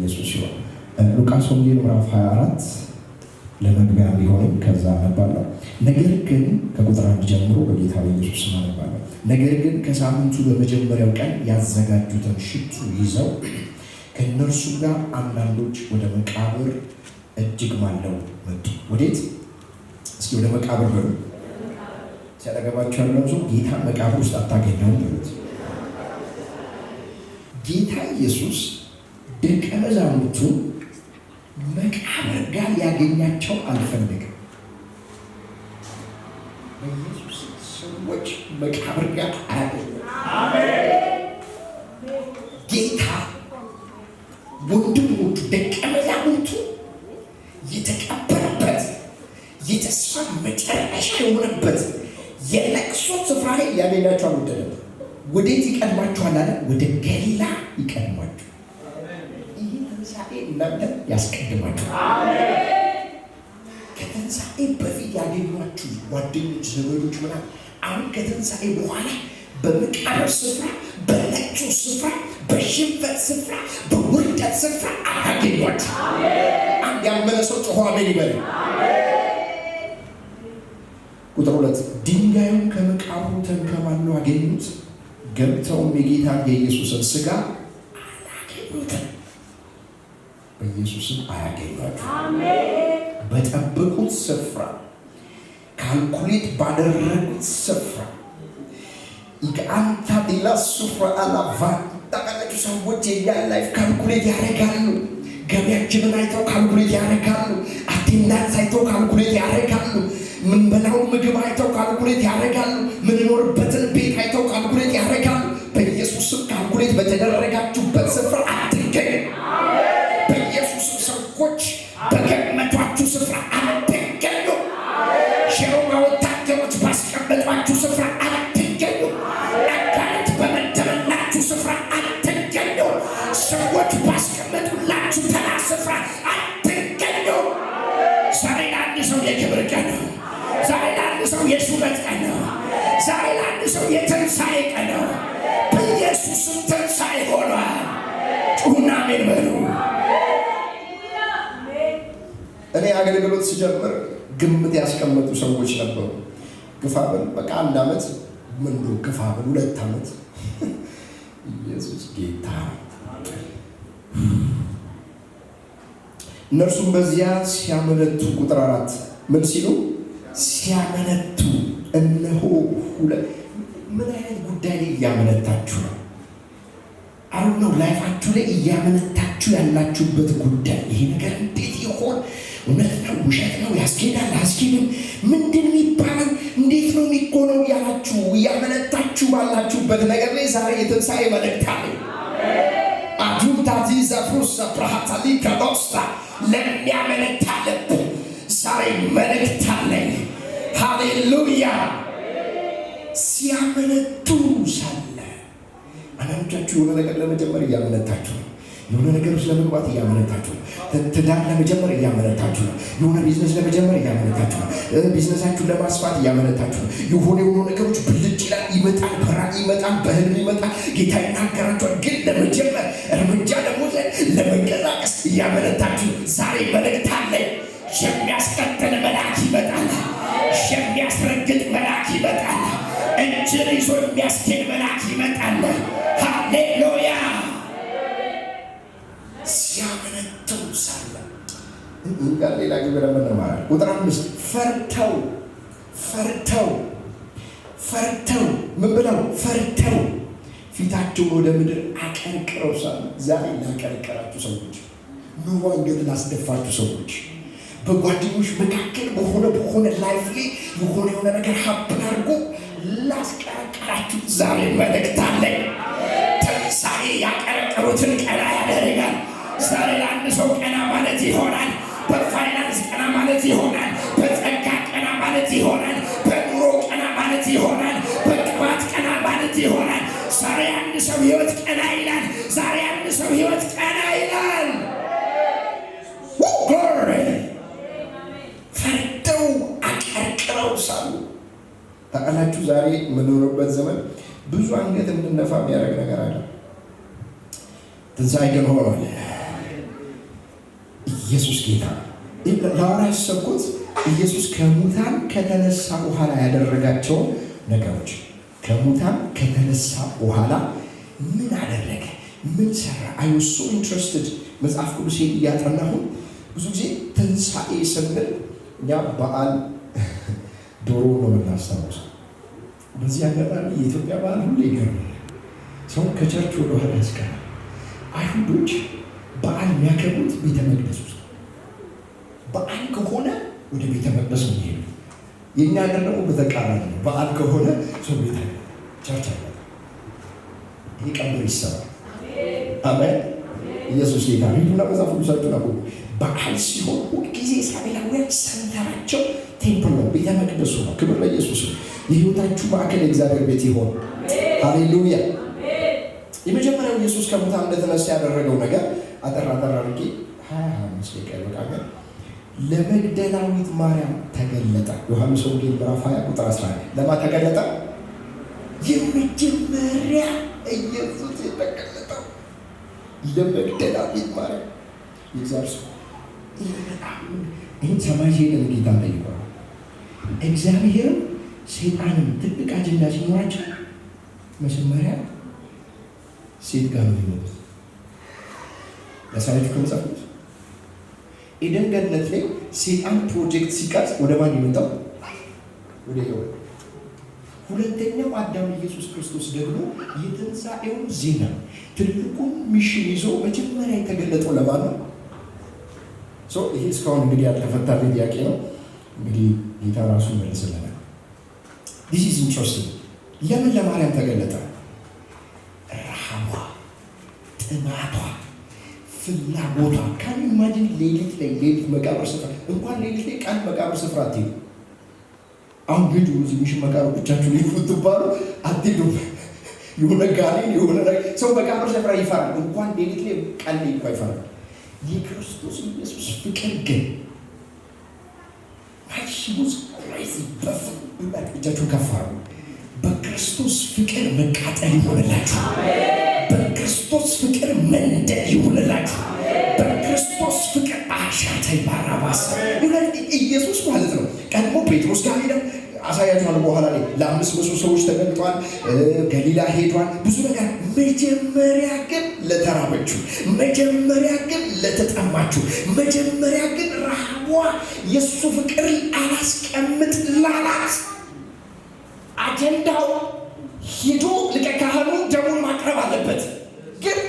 ለኢየሱስ ይሁን። ሉቃስ ወንጌል ምዕራፍ 24 ለመግቢያ ቢሆንም ከዛ አነባለሁ። ነገር ግን ከቁጥር 1 ጀምሮ በጌታ በኢየሱስ ስም አነባለሁ። ነገር ግን ከሳምንቱ በመጀመሪያው ቀን ያዘጋጁትን ሽቱ ይዘው ከእነርሱ ጋር አንዳንዶች ወደ መቃብር እጅግ ማለው መጡ። ወዴት? እስኪ ወደ መቃብር በሉ። ሲያጠገባቸው ያለው ሰው ጌታ መቃብር ውስጥ አታገኘውም በሉት። ጌታ ኢየሱስ ደቀ መዛሙርቱ መቃብር ጋር ሊያገኛቸው አልፈለግም። በኢየሱስ ሰዎች መቃብር ጋር አያገኙም። ጌታ ወንድሞቹ ደቀ መዛሙርቱ የተቀበረበት የተስፋ መጨረሻ የሆነበት የለቅሶ ስፍራ ላይ ሊያገኛቸው አልወደደም። ወዴት ይቀድማችኋል አለ? ወደ ገሊላ ይቀድማችሁ። ይህ ትንሣኤ እናንተ ያስቀድማችሁ። ከትንሣኤ በፊት ያገኟችሁ ጓደኞች፣ ዘመዶች ምናምን አሁን ከትንሣኤ በኋላ በመቃብር ስፍራ፣ በለቅሶ ስፍራ፣ በሽንፈት ስፍራ፣ በውርደት ስፍራ አያገኟችሁ። አንድ ያመነ ሰው ጮሆ አሜን ይበል። ቁጥር 2 ድንጋዩን ከመቃብሩ ተንከባለው አገኙት። ገብተውም የጌታ የኢየሱስን ሥጋ አላገኙትም። በኢየሱስም አያገኟችሁ። በጠበቁት ስፍራ፣ ካልኩሌት ባደረጉት ስፍራ ይቃንታ ዲላ ሱፍራ አላቫ ታቃለች። ሰዎች የያን ላይፍ ካልኩሌት ያደርጋሉ። ገበያችንን አይተው ካልኩሌት ያደርጋሉ። አቴንዳንስ አይተው ካልኩሌት ያደርጋሉ። ምንበላው ምግብ አይተው ካልኩሌት ያደርጋሉ። ምንኖርበትን ቤት አይተው ካልኩሌት ያደርጋሉ። በኢየሱስም ካልኩሌት በተደረጋችሁበት ስፍራ አትገኙ። በኢየሱስም ሰዎች በገመቷችሁ ስፍራ አትገኙ። የሮማ ወታደሮች ባስቀመጧችሁ ስፍራ አትገኙ። አጋንንት በመደበላችሁ ስፍራ አትገኙ። ሰዎች ባስቀመጡላችሁ ተራ ስፍራ አትገኙ። ዛሬ ለአንድ ሰው የክብር ቀን ነው። ዛሬ ለአንድ ሰው የሹመት ቀን ነው። ዛሬ ለአንድ ሰው የትንሣኤ ቀን ነው። በኢየሱስም ትንሣኤ ሆኗል። ጩኹና አሜን በሉ። እኔ አገልግሎት ስጀምር ግምት ያስቀመጡ ሰዎች ነበሩ። ግፋብን በቃ 1 ዓመት ምንዱ ግፋብን 2 ዓመት ኢየሱስ ጌታ። እነርሱም በዚያ ሲያመነቱ ቁጥር 4 ምን ሲሉ ሲያመነቱ እነሆ ምን አይነት ጉዳይ ላይ እያመነታችሁ ነው? አሁን ነው ላይፋችሁ ላይ እያመነታችሁ ያላችሁበት ጉዳይ። ይሄ ነገር እንዴት ይሆን? እውነት ነው? ውሸት ነው? ያስኬዳል? አያስኬድም? ምንድን የሚባለው? እንዴት ነው የሚሆነው? ያላችሁ እያመነታችሁ ባላችሁበት ነገር ላይ ዛሬ የትንሣኤ መልእክት አለ። አጁንታቲ ዘፍሩስ ብርሃታሊ ከዶስታ ለሚያመነታ ልብ ዛሬ መልእክት አለኝ። ሃሌሉያ። ሲያመነቱ ሳለ አንዳንዶቻችሁ የሆነ ነገር ለመጀመር እያመነታችሁ ነው። የሆነ ነገር ውስጥ ለመግባት እያመነታችሁ ነው። ትዳር ለመጀመር እያመነታችሁ ነው። የሆነ ቢዝነስ ለመጀመር እያመነታችሁ ነው። ቢዝነሳችሁን ለማስፋት እያመነታችሁ ነው። የሆኑ ነገሮች ብልጭ ይላል፣ ይመጣል፣ በራእይ ይመጣል፣ በህልም ይመጣል። ጌታ ይናገራችኋል። ግን ለመጀመር እርምጃ ለመውሰድ ለመንቀሳቀስ እያመነታችሁ ነው። ዛሬ መልእክት አለኝ። የሚያስቀጥል መልአክ ይመጣል። የሚያስረግጥ መልአክ ይመጣል። እጅን ይዞ የሚያስኬድ መልአክ ይመጣል። ሃሌሉያ። ሲያመነቱ ሳለ እንጋር ሌላ ግብረ መነማራል። ቁጥር 5 ፈርተው ምን ብለው ፈርተው ፊታቸውን ወደ ምድር አቀርቅረው ሳለ ዛሬ ላቀርቅራችሁ ሰዎች፣ ኑሮ አንገት ላስደፋችሁ ሰዎች፣ በጓደኞች መካከል በሆነ ላይፍ ላይ የሆነ ነገር ሀብን አድርጎ ላስቀረቀራችሁ ዛሬ መልእክት አለኝ። ትንሣኤ ያቀረቀሩትን ቀና ያደርጋል። ዛሬ ለአንድ ሰው ቀና ማለት ይሆናል። በፋይናንስ ቀና ማለት ይሆናል። በጸጋ ቀና ማለት ይሆናል። በኑሮ ቀና ማለት ይሆናል። በቅባት ቀና ማለት ይሆናል። ዛሬ አንድ ሰው ህይወት ቀና ይላል። ዛሬ አንድ ሰው ህይወት ቀና ይላል። ፈርተው አቀርቅረው ሳሉ ታውቃላችሁ። ዛሬ የምንኖርበት ዘመን ብዙ አንገት እንድነፋ የሚያደርግ ነገር አለ። ትንሣኤ ግን ሆኗል። ኢየሱስ ጌታ ላወራ ያሰብኩት ኢየሱስ ከሙታን ከተነሳ በኋላ ያደረጋቸው ነገሮች ከሙታን ከተነሳ በኋላ ምን አደረገ? ምን ሰራ? I was so interested መጽሐፍ ቅዱስ እያጠናሁ ብዙ ጊዜ ትንሣኤ ስንል እኛ በዓል ዶሮ ነው የምናስታውሰው። በዚህ አጋጣሚ የኢትዮጵያ በዓል ሁሌ ይገርማል። ሰው ከቸርች ወደ ኋላ ያስቀራል። አይሁዶች በዓል የሚያከብሩት ቤተ መቅደስ ውስጥ በዓል ከሆነ ወደ ቤተ መቅደስ ነው የሚሄዱ። የእኛ ሀገር ደግሞ በተቃራኒ ነው። በዓል ከሆነ ሰው ቤተ ቸርች አለ። ይህ ቀንበር ይሰራል። አሜን። ኢየሱስ ጌታ ነው። ሂዱና መጽሐፍ ቅዱሳችሁን አቁሙ። በዓል ሲሆን ሁልጊዜ እስራኤላውያን ሰንተራቸው ቴምፕል ነው፣ ቤተ መቅደሱ ነው። ክብር ለኢየሱስ ነው። የህይወታችሁ ማዕከል የእግዚአብሔር ቤት ይሆን። ሃሌሉያ። የመጀመሪያው ኢየሱስ ከሙታን እንደተነሳ ያደረገው ነገር አጠራ አድርጌ 25 ደቂቃ ይበቃል። ለመግደላዊት ማርያም ተገለጠ። ዮሐንስ ወንጌል ምዕራፍ 20 ቁጥር 11 ለማን ተገለጠ? የመጀመሪያ ኢየሱስ የተገለጠው ለመግደላዊት ማርያም። እግዚአብሔር ይህን ሰማይ ሄደን ጌታ ጠይቋል። እግዚአብሔርም ሰይጣንም ትልቅ አጀንዳ ሲኖራቸው መጀመሪያ ሴት ጋር ነው የሚመጡት። ለሳይቱ ከመጽሐፍ ቅዱስ ኤደን ገነት ላይ ሰይጣን ፕሮጀክት ሲቀርጽ ወደ ማን ይመጣው? ወደ ሔዋን። ሁለተኛው አዳም ኢየሱስ ክርስቶስ ደግሞ የትንሣኤውን ዜና ትልቁን ሚሽን ይዞ መጀመሪያ የተገለጠው ለማን ነው? ይሄ እስካሁን እንግዲህ ያልተፈታ ጥያቄ ነው። እንግዲህ ጌታ ራሱ ይመልስልናል። This is interesting። ለምን ለማርያም ተገለጠ? ረሃቧ፣ ጥማቷ፣ ፍላጎቷ ካን ኢማጂን ሌሊት መቃብር ስፍራ እንኳን ሌሊት ላይ ቀን መቃብር ስፍራ አትሄዱ። አሁን ሂዱ እዚህ ሚሽን መቃብር ብቻችሁ ሊፉ ትባሉ አትሄዱ። የሆነ ጋኔን የሆነ ሰው መቃብር ስፍራ ይፈራል። እንኳን ሌሊት ላይ ቀን ላይ እንኳን ይፈራል። የክርስቶስ ኢየሱስ ፍቅር ግን ማሽሙስ ክሬዚ እጃችሁን ከፍ አድርጉ። በክርስቶስ ፍቅር መቃጠል ይሆንላችሁ። በክርስቶስ ፍቅር መንደድ ይሆንላችሁ። በክርስቶስ ፍቅር አሻተይ ባራባስ ኢየሱስ ማለት ነው። ቀድሞ ጴጥሮስ ጋር ሄደው አሳያችኋለሁ። በኋላ ላይ ለ500 ሰዎች ተገልጧል። ገሊላ ሄዷል። ብዙ ነገር። መጀመሪያ ግን ለተራበችው፣ መጀመሪያ ግን ለተጠማችሁ፣ መጀመሪያ ግን ረሃቧ የእሱ ፍቅር አላስቀምጥ ላላት አጀንዳው ሂዶ ሊቀ ካህኑ ደሙን ማቅረብ አለበት። ግን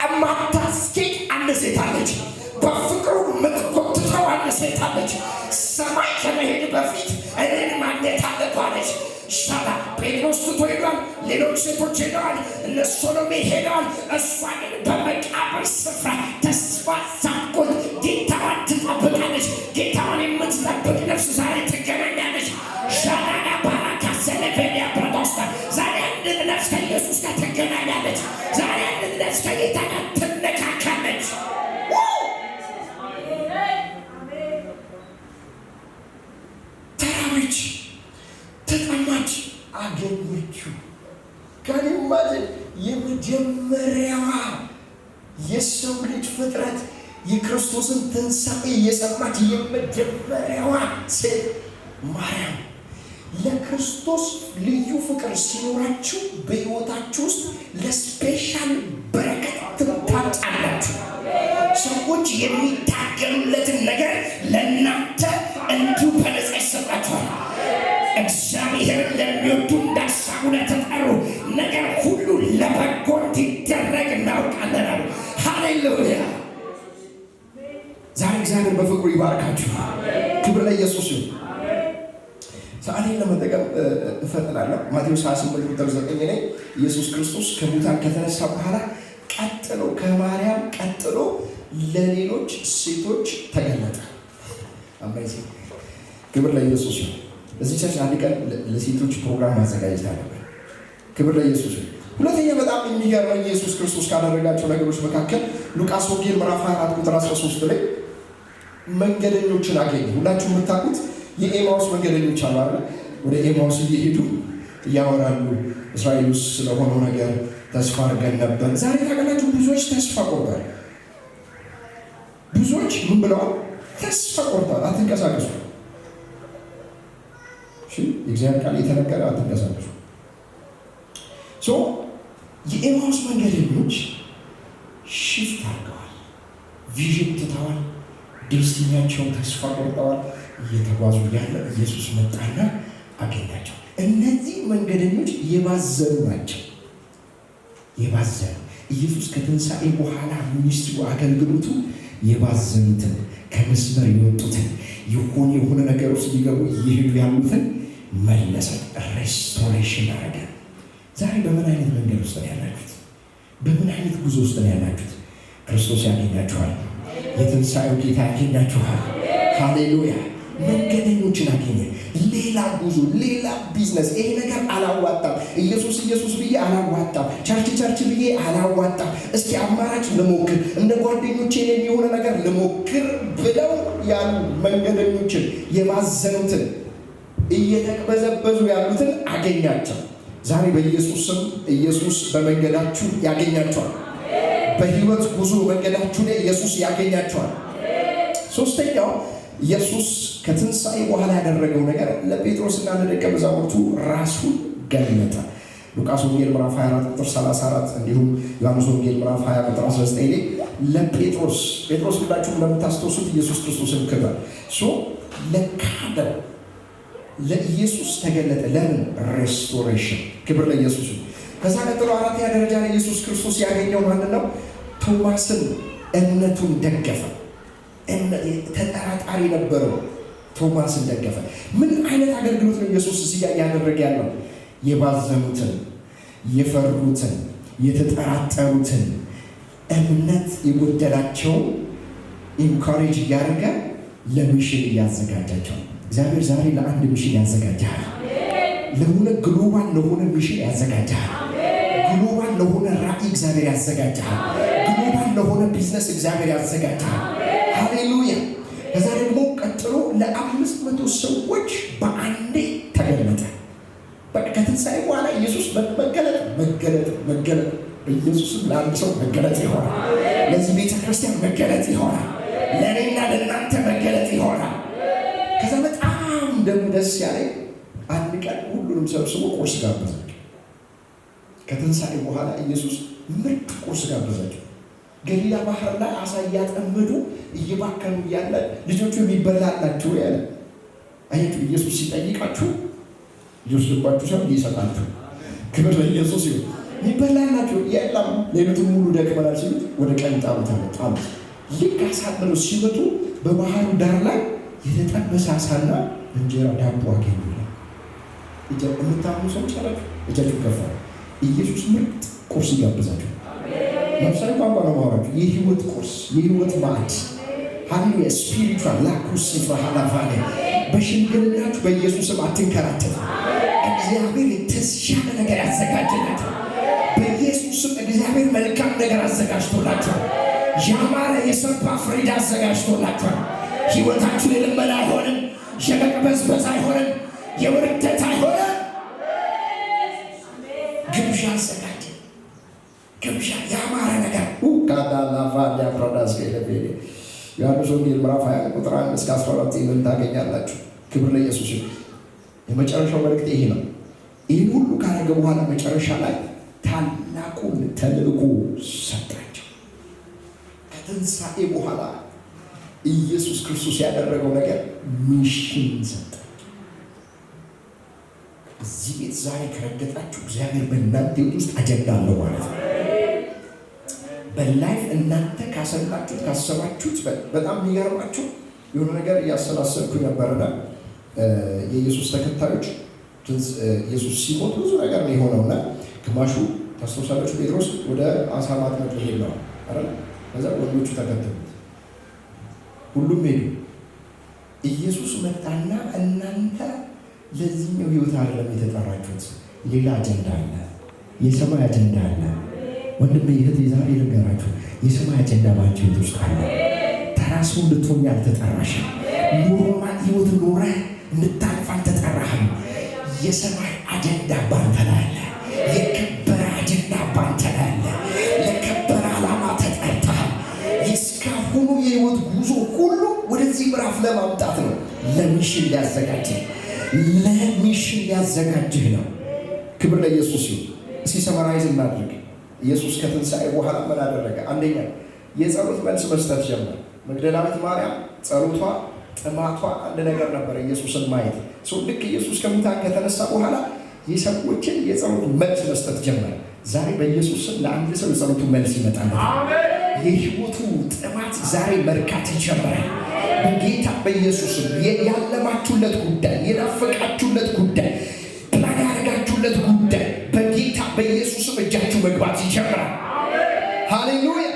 እማታስኬድ አንድ ሴት አለች። በፍቅሩ የምትጎትተው አንድ ሴት አለች። ሰማይ ከመሄድ በፊት እኔን ማግኘት አለባለች። ሻላ ጴጥሮስ ትቶ ሄዷል። ሌሎች ሴቶች ሄደዋል። እነ ሶሎሜ ሄደዋል። እሷ ግን በመቃብር ስፍራ ተስፋ ሳትቆርጥ ጌታዋን ትጠብቃለች። ጌታዋን የምትጠብቅ ነፍስ ዛሬ ትገናኛለች። ሻላና ባራካ ሰለፌንያ ፕሮቶስታ ዛሬ አንድ ነፍስ ከኢየሱስ ጋር ትገናኛለች። ዛሬ አንድ ነፍስ ከጌታ ጋር ትነካካለች። ተራበች፣ ተጠማች፣ አገኘችው። ካን ኢማጂን የመጀመሪያዋ የሰው ልጅ ፍጥረት የክርስቶስን ትንሣኤ የሰማች የመጀመሪያዋ ሴት ማርያም። ለክርስቶስ ልዩ ፍቅር ሲኖራችሁ በሕይወታችሁ ውስጥ ለስፔሻል በረከት ትታጣላችሁ። ሰዎች የሚታገሉለትን ነገር ለእናንተ እንዲሁ በነፃ ይሰጣችኋል። እግዚአብሔርን ለሚወዱ እንደ ሐሳቡ ለተጠሩ ነገር ሁሉ ለበጎ እንዲደረግ እናውቃለን አሉ። ሃሌሉያ። ዛሬ እግዚአብሔር በፍቅሩ ይባርካችሁ። ክብር ለኢየሱስ ይሁን። ሰዓቴን ለመጠቀም እፈጥናለሁ። ማቴዎስ 28 ቁጥር 9 ላይ ኢየሱስ ክርስቶስ ከሙታን ከተነሳ በኋላ ቀጥሎ ከማርያም ቀጥሎ ለሌሎች ሴቶች ተገለጠ። አሜዚንግ። ክብር ለኢየሱስ ይሁን። እዚህ ቸርች አንድ ቀን ለሴቶች ፕሮግራም ማዘጋጀት አለብን። ክብር ለኢየሱስ ይሁን። ሁለተኛ በጣም የሚገርመው ኢየሱስ ክርስቶስ ካደረጋቸው ነገሮች መካከል ሉቃስ ወንጌል ምዕራፍ 24 ቁጥር 13 ላይ መንገደኞችን አገኘ። ሁላችሁ የምታውቁት የኤማውስ መንገደኞች አሉ አይደል? ወደ ኤማውስ እየሄዱ እያወራሉ። እስራኤል ውስጥ ስለሆነው ነገር ተስፋ አድርገን ነበር። ዛሬ ታውቃላችሁ ብዙዎች ተስፋ ቆርጠዋል። ብዙዎች ምን ብለዋል? ተስፋ ቆርጠዋል። አትንቀሳቀሱ። እሺ የእግዚአብሔር ቃል የተነገረ አትንቀሳቀሱ። የኤማሁስ መንገደኞች ሽፍት አድርገዋል። ቪዥን ትተዋል። ዴስቲኒያቸውን ተስፋ ቆርጠዋል። እየተጓዙ ያለ ኢየሱስ መጣና አገኛቸው። እነዚህ መንገደኞች የባዘኑ ናቸው። የባዘኑ ኢየሱስ ከትንሣኤ በኋላ ሚኒስትሩ አገልግሎቱ የባዘኑትን ከመስመር የወጡትን የሆነ ነገር ውስጥ ሊገቡ እየሄዱ ያሉትን መለሰ። ሬስቶሬሽን አረገ። ዛሬ በምን አይነት መንገድ ውስጥ ነው ያላችሁት? በምን አይነት ጉዞ ውስጥ ነው ያላችሁት? ክርስቶስ ያገኛችኋል። የትንሣኤው ጌታ ያገኛችኋል። ሃሌሉያ። መንገደኞችን አገኘ። ሌላ ጉዞ፣ ሌላ ቢዝነስ። ይሄ ነገር አላዋጣም፣ ኢየሱስ ብዬ አላዋጣም፣ ቸርች ብዬ አላዋጣም፣ እስኪ አማራጭ ልሞክር፣ እንደ ጓደኞቼ የሆነ ነገር ልሞክር ብለው ያሉ መንገደኞችን፣ የባዘኑትን፣ እየተቅበዘበዙ ያሉትን አገኛቸው። ዛሬ በኢየሱስ ስም ኢየሱስ በመንገዳችሁ ያገኛቸዋል። በህይወት ጉዞ መንገዳችሁ ላይ ኢየሱስ ያገኛቸዋል። ሶስተኛው ኢየሱስ ከትንሣኤ በኋላ ያደረገው ነገር ለጴጥሮስና ለደቀ መዛሙርቱ ራሱን ገለጠ። ሉቃስ ወንጌል ምዕራፍ 24 ቁጥር 34 እንዲሁም ዮሐንስ ወንጌል ምዕራፍ 20 ቁጥር 19 ላይ ለጴጥሮስ ሁላችሁም እንደምታስታውሱት ኢየሱስ ክርስቶስን ክዷል። ለካደው ለኢየሱስ ተገለጠ። ለምን? ሬስቶሬሽን። ክብር ለኢየሱስ። ከዛ ቀጥሎ አራተኛ ደረጃ ላይ ኢየሱስ ክርስቶስ ያገኘው ማንን ነው? ቶማስን እምነቱን ደገፈ። ተጠራጣሪ ነበረው፣ ቶማስን ደገፈ። ምን አይነት አገልግሎት ነው ኢየሱስ እዚህ ጋር እያደረገ ያለው? የባዘኑትን፣ የፈሩትን፣ የተጠራጠሩትን፣ እምነት የጎደላቸውን ኢንካሬጅ እያደረገ ለሚሽን እያዘጋጃቸው። እግዚአብሔር ዛሬ ለአንድ ሚሽን ያዘጋጃል። ለሆነ ግሎባል ለሆነ ሚሽን ያዘጋጃል። ግሎባል ለሆነ ራዕይ እግዚአብሔር ያዘጋጃል። ግሎባል ለሆነ ቢዝነስ እግዚአብሔር ያዘጋጃል። ሃሌሉያ። ከዛ ደግሞ ቀጥሎ ለ500 ሰዎች በአንዴ ተገለጠ። በቃ ከትንሣኤ በኋላ ኢየሱስ መገለጥ በኢየሱስም ለአንድ ሰው መገለጥ ይሆናል። ለዚህ ቤተ ክርስቲያን መገለጥ ይሆናል። ለእኔና ለእናንተ መገለጥ ይሆናል። ከዛ በጣም ደግሞ ደስ ያለኝ አንድ ቀን ሁሉንም ሰብስቦ ቁርስ ጋበዛቸው። ከትንሣኤ በኋላ ኢየሱስ ምርጥ ቁርስ ጋበዛቸው። ገሊላ ባህር ላይ አሳ እያጠመዱ እየባከኑ እያለ ልጆቹ የሚበላላችሁ ያለ አያችሁ። ኢየሱስ ሲጠይቃችሁ ሊወስድባችሁ ሰው ይሰጣችሁ። ክብር ለኢየሱስ ይሁን። የሚበላላችሁ የለም። ሌሊቱን ሙሉ ደክመናል ሲሉት ወደ ቀኝ ጣሉት። ልክ አሳጥነው ሲመጡ በባህሩ ዳር ላይ የተጠበሰ አሳና እንጀራ ዳቦ አገኙ። የምታምኑ ሰዎች አላችሁ፣ እጃችሁ ከፍ። ኢየሱስ ምርጥ ቁርስ እያበዛችሁ ለምሳሌ ቋንቋ ነው ማውራችሁ። የህይወት ቁርስ፣ የህይወት ማዕድ። ሃሌሉያ። ስፒሪቹዋል ላኩሲፋ ሃላፋለ በሽምግልናችሁ በኢየሱስም አትንከራተቱ። እግዚአብሔር የተሻለ ነገር ያዘጋጅላችሁ። በኢየሱስም እግዚአብሔር መልካም ነገር አዘጋጅቶላችኋል። ያማረ የሰባ ፍሪዳ አዘጋጅቶላችኋል። ህይወታችሁ የልመና አይሆንም፣ የመቅበዝበዝ አይሆንም፣ የውርደት አይሆንም። ግብዣ አዘጋጅ፣ ግብዣ ያማረ ነገር ካዳላፋዲያ ፕሮዳስ ከለቤሌ ዮሐንስ ወንጌል ምዕራፍ 20 ቁጥር 1 እስከ 12 ይህን ታገኛላችሁ። ክብር ለኢየሱስ ይሁን። የመጨረሻው መልእክት ይሄ ነው። ይህን ሁሉ ካረገ በኋላ መጨረሻ ላይ ታላቁን ተልእኮ ሰጣቸው። ከትንሣኤ በኋላ ኢየሱስ ክርስቶስ ያደረገው ነገር ሚሽን ሰጣቸው። እዚህ ቤት ዛሬ ከረገጣችሁ እግዚአብሔር በእናንተ ውስጥ አጀንዳ አለው ማለት ነው። በላይፍ እናንተ ካሰላችሁት ካሰባችሁት በጣም የሚገርማችሁ የሆነ ነገር እያሰላሰልኩ ነበርና የኢየሱስ ተከታዮች ኢየሱስ ሲሞት ብዙ ነገር ነው የሆነውና ግማሹ ታስታውሳላችሁ፣ ጴጥሮስ ወደ አሳ ማጥመድ ሄድ ነው አይደል? ከዛ ወንዶቹ ተከተሉት፣ ሁሉም ሄዱ። ኢየሱስ መጣና እናንተ ለዚህኛው ህይወት አይደለም የተጠራችሁት፣ ሌላ አጀንዳ አለ፣ የሰማይ አጀንዳ አለ። ወንድሜ እህቴ ዛሬ ልንገራችሁ፣ የሰማይ አጀንዳ ባንቺ ህይወት ውስጥ አለ። ተራሱ እንድትሆኝ አልተጠራሽም። ኖርማል ህይወት ኖረህ እንድታልፍ አልተጠራህም። የሰማይ አጀንዳ ባንተ ላይ አለ። የከበረ አጀንዳ ባንተ ላይ አለ። ለከበረ ዓላማ ተጠርተሃል። የእስካሁኑ የአሁኑ የህይወት ጉዞ ሁሉ ወደዚህ ምዕራፍ ለማምጣት ነው። ለሚሽን ሊያዘጋጅህ ነው። ክብር ለኢየሱስ ይሁን። እስኪ ሰማራይዝ እናድርግ። ኢየሱስ ከትንሣኤ በኋላ ምን አደረገ? አንደኛ የጸሎት መልስ መስጠት ጀመረ። መግደላዊት ማርያም ጸሎቷ፣ ጥማቷ አንድ ነገር ነበር፣ ኢየሱስን ማየት። ልክ ኢየሱስ ከሙታን ከተነሳ በኋላ የሰዎችን የጸሎት መልስ መስጠት ጀመረ። ዛሬ በኢየሱስ ስም ለአንድ ሰው የጸሎቱ መልስ ይመጣል። የህይወቱ ጥማት ዛሬ መርካት ይጀምራል። በጌታ በኢየሱስ ስም ያለማችሁለት ጉዳይ፣ የናፈቃችሁለት ጉዳይ፣ ፕላን ያደረጋችሁለት ጉዳይ በጌታ በኢየሱስ ስም እጃችሁ መግባት ይጀምራል። ሃሌሉያ